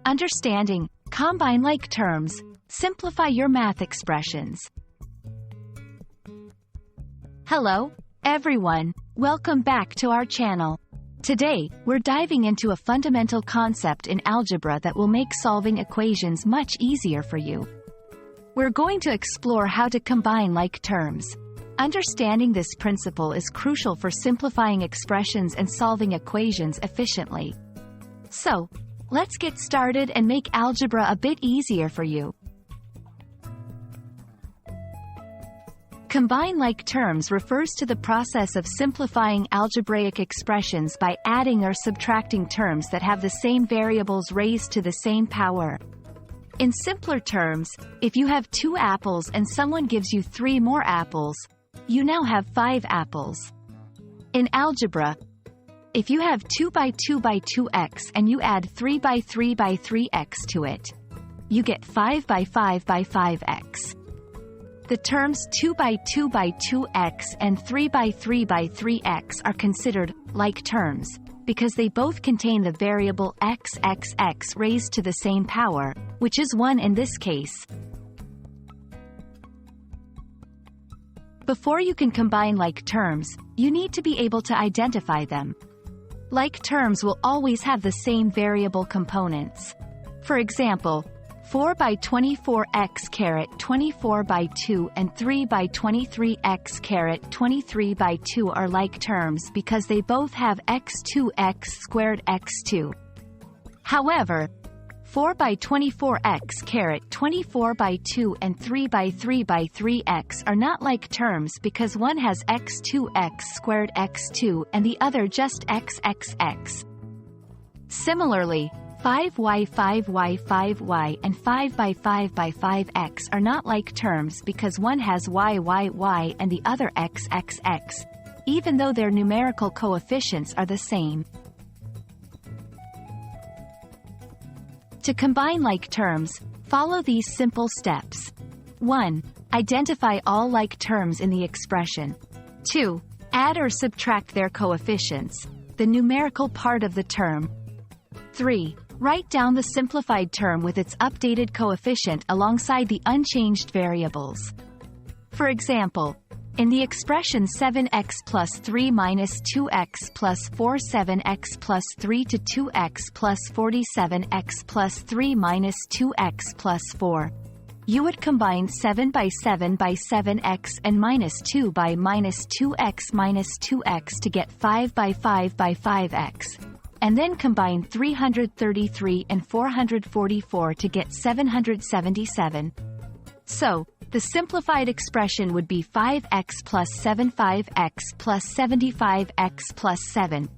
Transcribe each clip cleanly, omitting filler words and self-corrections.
Understanding, combine like terms, simplify your math expressions. Hello, everyone, welcome back to our channel. Today, we're diving into a fundamental concept in algebra that will make solving equations much easier for you. We're going to explore how to combine like terms. Understanding this principle is crucial for simplifying expressions and solving equations efficiently. So, let's get started and make algebra a bit easier for you. Combine like terms refers to the process of simplifying algebraic expressions by adding or subtracting terms that have the same variables raised to the same power. In simpler terms, if you have 2 apples and someone gives you 3 more apples, you now have 5 apples. In algebra, if you have 2 by 2 by 2x and you add 3 by 3 by 3x to it, you get 5 by 5 by 5x. The terms 2 by 2 by 2x and 3 by 3 by 3x are considered like terms, because they both contain the variable x raised to the same power, which is 1 in this case. Before you can combine like terms, you need to be able to identify them. Like terms will always have the same variable components. For example, 4 by 24x caret 24 by 2 and 3 by 23x caret 23 by 2 are like terms because they both have x2 x squared x2. However, 4 by 24x caret 24 by 2 and 3 by 3 by 3x are not like terms because one has x2 x squared x2 and the other just xxx. Similarly, 5y 5y 5y and 5 by 5 by 5x are not like terms because one has y and the other xxx, even though their numerical coefficients are the same. To combine like terms, follow these simple steps. 1. Identify all like terms in the expression. 2. Add or subtract their coefficients, the numerical part of the term. 3. Write down the simplified term with its updated coefficient alongside the unchanged variables. For example, in the expression 7x plus 3 minus 2x plus 4 7x plus 3 to 2x plus 47x plus 3 minus 2x plus 4, you would combine 7 by 7 by 7x and minus 2 by minus 2x to get 5 by 5 by 5x. And then combine 333 and 444 to get 777. So, the simplified expression would be 5x plus 75x plus 75x plus 7.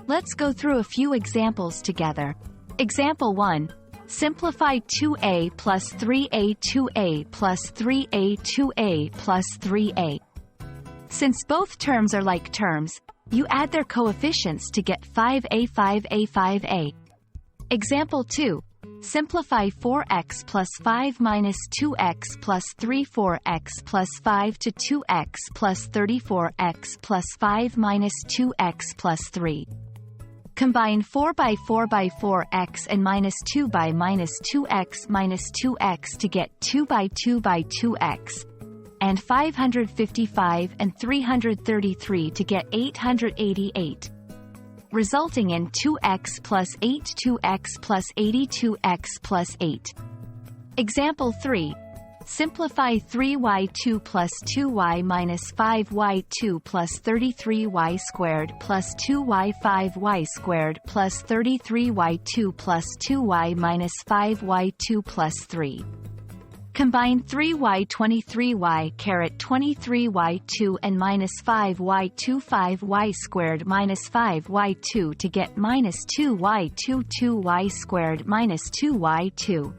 Let's go through a few examples together. Example 1. Simplify 2a plus 3a 2a plus 3a 2a plus 3a. Since both terms are like terms, you add their coefficients to get 5a 5a 5a. Example 2. Simplify 4x plus 5 minus 2x plus 3 4x plus 5 to 2x plus 34x plus 5 minus 2x plus 3. Combine 4 by 4 by 4x and minus 2 by minus 2x to get 2 by 2 by 2x. And 555 and 333 to get 888, resulting in 2x plus 8 2x plus 82x plus 8. Example 3. Simplify 3y2 plus 2y minus 5y2 plus 33y squared plus 2y5y squared plus 33y2 plus 2y minus 5y2 plus 3. Combine 3y 23y caret 23y2 and minus 5y2 5y squared minus 5y2 to get minus 2y2 2y squared minus 2y2.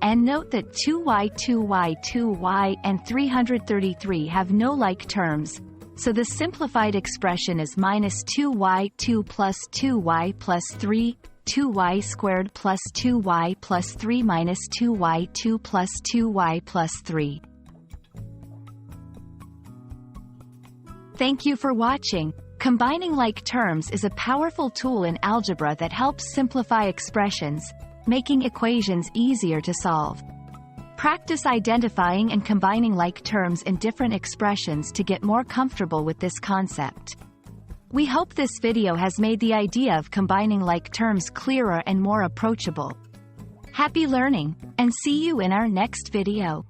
And note that 2y 2y 2y and 333 have no like terms, so the simplified expression is minus 2y2 plus 2y plus 3, 2y squared plus 2y plus 3 minus 2y2 plus 2y plus 3. Thank you for watching. Combining like terms is a powerful tool in algebra that helps simplify expressions, making equations easier to solve. Practice identifying and combining like terms in different expressions to get more comfortable with this concept. We hope this video has made the idea of combining like terms clearer and more approachable. Happy learning, and see you in our next video.